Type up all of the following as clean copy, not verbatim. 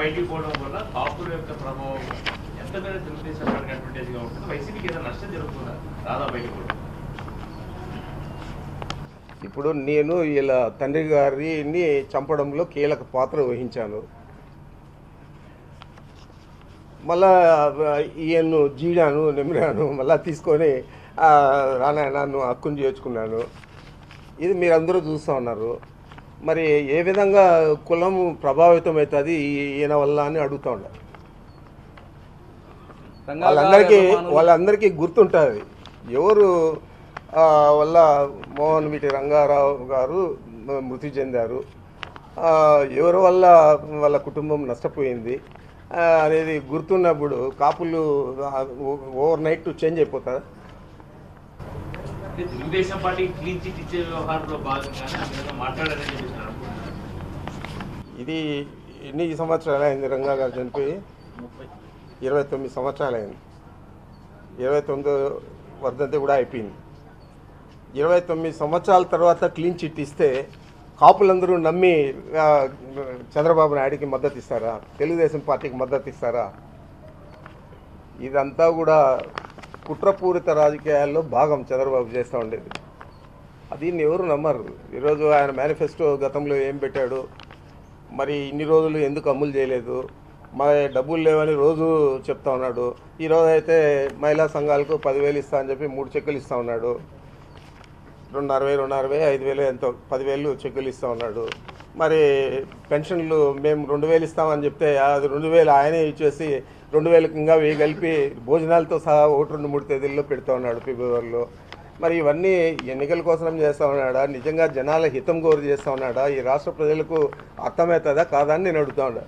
బయటికి పోవడం వల్ల కాపుల యొక్క ప్రభావం ఎంత మేర తెలుగుదేశం పార్టీకి అడ్వాంటేజ్గా ఉంటుంది, వైసీపీకి ఏదైనా నష్టం జరుగుతుందా రాధా బయటికి పోవడం? ఇప్పుడు నేను ఇలా తండ్రి గారిని చంపడంలో కీలక పాత్ర వహించాను. మళ్ళా ఈయన్ను జీడాను నెమిరాను మళ్ళీ తీసుకొని రానాయనను హక్కును చేర్చుకున్నాను. ఇది మీరందరూ చూస్తూ ఉన్నారు. మరి ఏ విధంగా కులం ప్రభావితం అవుతుంది ఈయన వల్ల అని అడుగుతూ ఉన్నారు. వాళ్ళందరికీ గుర్తుంటుంది ఎవరు వల్ల మోహన్ వీటి రంగారావు గారు మృతి చెందారు, ఎవరి వల్ల వాళ్ళ కుటుంబం నష్టపోయింది అనేది గుర్తున్నప్పుడు కాపులు ఓవర్ నైట్ చేంజ్ అయిపోతారు. తెలుగుదేశం పార్టీ క్లీన్ చిట్ ఇచ్చే వ్యవహారంలో భాగంగానే మాట్లాడారని చెప్పేసి ఇది ఎన్ని సంవత్సరాలు అయింది రంగా గారు చనిపోయి? 29 సంవత్సరాలు అయింది. 29 వర్ధంతి కూడా అయిపోయింది. 29 సంవత్సరాల తర్వాత క్లీన్ చిట్ ఇస్తే కాపులందరూ నమ్మి చంద్రబాబు నాయుడికి మద్దతు ఇస్తారా? తెలుగుదేశం పార్టీకి మద్దతు ఇస్తారా? ఇదంతా కూడా కుట్రపూరిత రాజకీయాల్లో భాగం చంద్రబాబు చేస్తూ ఉండేది. అది ఎవరు నమ్మరు. ఈరోజు ఆయన మేనిఫెస్టో గతంలో ఏం పెట్టాడు, మరి ఇన్ని రోజులు ఎందుకు అమలు చేయలేదు, మరి డబ్బులు లేవని రోజు చెప్తా ఉన్నాడు. ఈరోజు అయితే మహిళా సంఘాలకు 10,000 ఇస్తా అని చెప్పి 3 చెక్కులు ఇస్తూ ఉన్నాడు. 260, 5,000 ఎంతో 10,000 చెక్కులు ఇస్తూ ఉన్నాడు. మరి పెన్షన్లు మేము 2,000 ఇస్తామని చెప్తే అది 2,000 ఆయనే ఇచ్చేసి 2,000 ఇంకా 1,000 కలిపి భోజనాలతో సహా 1-2-3 తేదీల్లో పెడుతూ ఉన్నాడు ఫిబ్రవరిలో. మరి ఇవన్నీ ఎన్నికల కోసం చేస్తూ ఉన్నాడా, నిజంగా జనాల హితం కోరి చేస్తూ ఉన్నాడా, ఈ రాష్ట్ర ప్రజలకు అర్థమవుతుందా కాదా అని నేను అడుగుతా ఉన్నా.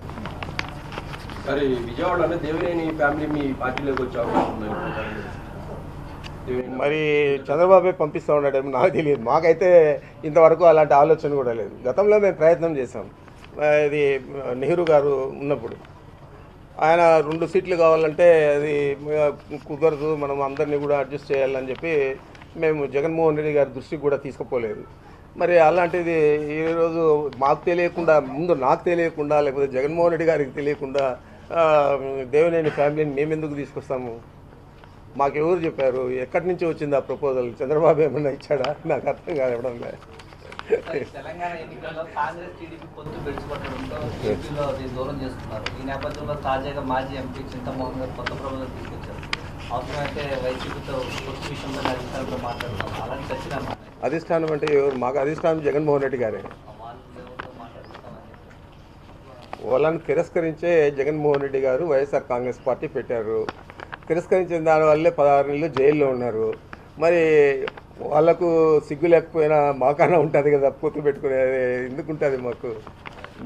సరే, విజయవాడలో దేవినేని ఫ్యామిలీ మీ పార్టీలోకి వచ్చే అవకాశం ఉంది. మరి చంద్రబాబే పంపిస్తూ ఉన్నాడేమో నాకు తెలియదు. మాకైతే ఇంతవరకు అలాంటి ఆలోచన కూడా లేదు. గతంలో మేము ప్రయత్నం చేసాం. ఇది నెహ్రూ గారు ఉన్నప్పుడు ఆయన 2 సీట్లు కావాలంటే అది కుదరదు, మనం అందరినీ కూడా అడ్జస్ట్ చేయాలని చెప్పి మేము జగన్మోహన్ రెడ్డి గారి దృష్టికి కూడా తీసుకుపోలేదు. మరి అలాంటిది ఈరోజు మాకు తెలియకుండా, ముందు నాకు తెలియకుండా, లేకపోతే జగన్మోహన్ రెడ్డి గారికి తెలియకుండా దేవినేని ఫ్యామిలీని మేము ఎందుకు తీసుకొస్తాము? మాకు ఎవరు చెప్పారు? ఎక్కడి నుంచి వచ్చింది ఆ ప్రపోజల్? చంద్రబాబు ఏమన్నా ఇచ్చాడా? నాకు అర్థం కావడం లేదు. తెలంగాణ ఎన్నికల్లో కాంగ్రెస్ టీడీపీ పొత్తు పెంచుకోవడంతో ఏపీలో దూరం చేస్తున్నారు. ఈ నేపథ్యంలో తాజాగా మాజీ ఎంపీ చింతమోహన్ గారు కొత్త ప్రపోజల్ తీసుకొచ్చారు. అవసరమైతే వైసీపీతో పొత్తు విషయంలో అధిష్టానంతో మాట్లాడుతాం. అలాంటి చర్చలు అధిష్టానం అంటే ఎవరు? మాకు అధిష్టానం జగన్మోహన్ రెడ్డి గారే. వాళ్ళని తిరస్కరించే జగన్మోహన్ రెడ్డి గారు వైఎస్ఆర్ కాంగ్రెస్ పార్టీ పెట్టారు. తిరస్కరించిన దానివల్లే 16 నెలలు జైల్లో ఉన్నారు. మరి వాళ్ళకు సిగ్గు లేకపోయినా మాకన్నా ఉంటుంది కదా పొత్తు పెట్టుకునేది. ఎందుకు ఉంటుంది మాకు?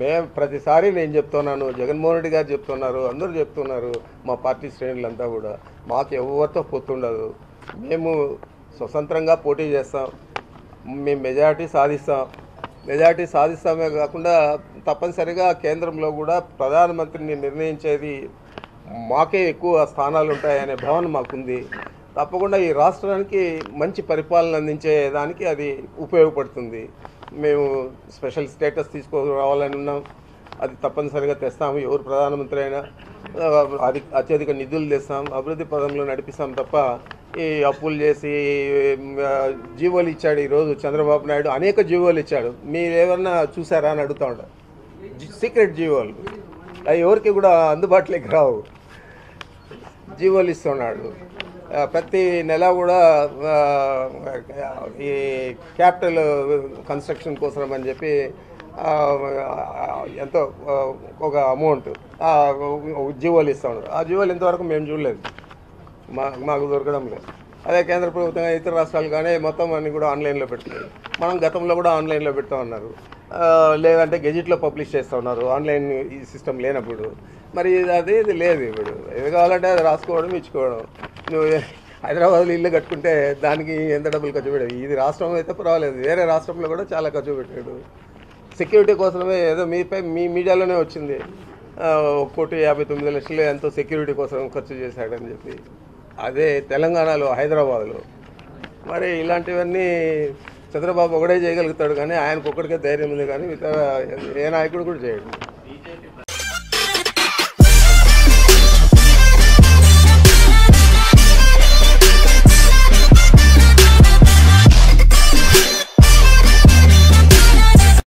మేము ప్రతిసారి నేను చెప్తున్నాను, జగన్మోహన్ రెడ్డి గారు చెప్తున్నారు, అందరూ చెప్తున్నారు, మా పార్టీ శ్రేణులంతా కూడా మాకు ఎవరితో పొత్తు ఉండదు. మేము స్వతంత్రంగా పోటీ చేస్తాం, మేము మెజారిటీ సాధిస్తామే కాకుండా తప్పనిసరిగా కేంద్రంలో కూడా ప్రధానమంత్రిని నిర్ణయించేది మాకే ఎక్కువ స్థానాలు ఉంటాయనే భావన మాకుంది. తప్పకుండా ఈ రాష్ట్రానికి మంచి పరిపాలన అందించే దానికి అది ఉపయోగపడుతుంది. మేము స్పెషల్ స్టేటస్ తీసుకురావాలని ఉన్నాం. అది తప్పనిసరిగా తెస్తాము. ఎవరు ప్రధానమంత్రి అయినా అది అత్యధిక నిధులు తెస్తాం, అభివృద్ధి పదంలో నడిపిస్తాం తప్ప ఈ అప్పులు చేసి జీవోలు ఇచ్చాడు. ఈరోజు చంద్రబాబు నాయుడు అనేక జీవోలు ఇచ్చాడు. మీరు ఏమన్నా చూసారా అని అడుగుతూ ఉంటారు. సీక్రెట్ జీవోలు అవి ఎవరికి కూడా అందుబాటులోకి రావు. జీవోలు ఇస్తున్నాడు. ప్రతి నెల కూడా ఈ క్యాపిటల్ కన్స్ట్రక్షన్ కోసం అని చెప్పి ఎంతో ఒక అమౌంట్ జీవోలు ఇస్తూ ఉన్నారు. ఆ జీవోలు ఇంతవరకు మేము చూడలేదు, మాకు దొరకడం లేదు. అదే కేంద్ర ప్రభుత్వం ఇతర రాష్ట్రాలు కానీ మొత్తం అన్ని కూడా ఆన్లైన్లో పెడుతుంది. మనం గతంలో కూడా ఆన్లైన్లో పెడతా ఉన్నారు, లేదంటే గెజిట్లో పబ్లిష్ చేస్తూ ఉన్నారు ఆన్లైన్ ఈ సిస్టమ్ లేనప్పుడు. మరి అది ఇది లేదు. ఇప్పుడు ఏది కావాలంటే అది రాసుకోవడం, ఇచ్చుకోవడం. నువ్వు హైదరాబాద్లో ఇల్లు కట్టుకుంటే దానికి ఎంత డబ్బులు ఖర్చు పెట్టాడు? ఇది రాష్ట్రం అయితే పర్వాలేదు, వేరే రాష్ట్రంలో కూడా చాలా ఖర్చు పెట్టాడు. సెక్యూరిటీ కోసమే ఏదో మీ మీడియాలోనే వచ్చింది 1,59,00,000 ఎంతో సెక్యూరిటీ కోసం ఖర్చు చేశాడని చెప్పి. అదే తెలంగాణలో హైదరాబాద్లో. మరి ఇలాంటివన్నీ చంద్రబాబు ఒకడే చేయగలుగుతాడు, కానీ ఆయనకు ఒక్కడికే ధైర్యం ఉంది, కానీ ఇతర ఏ నాయకుడు కూడా చేయడు.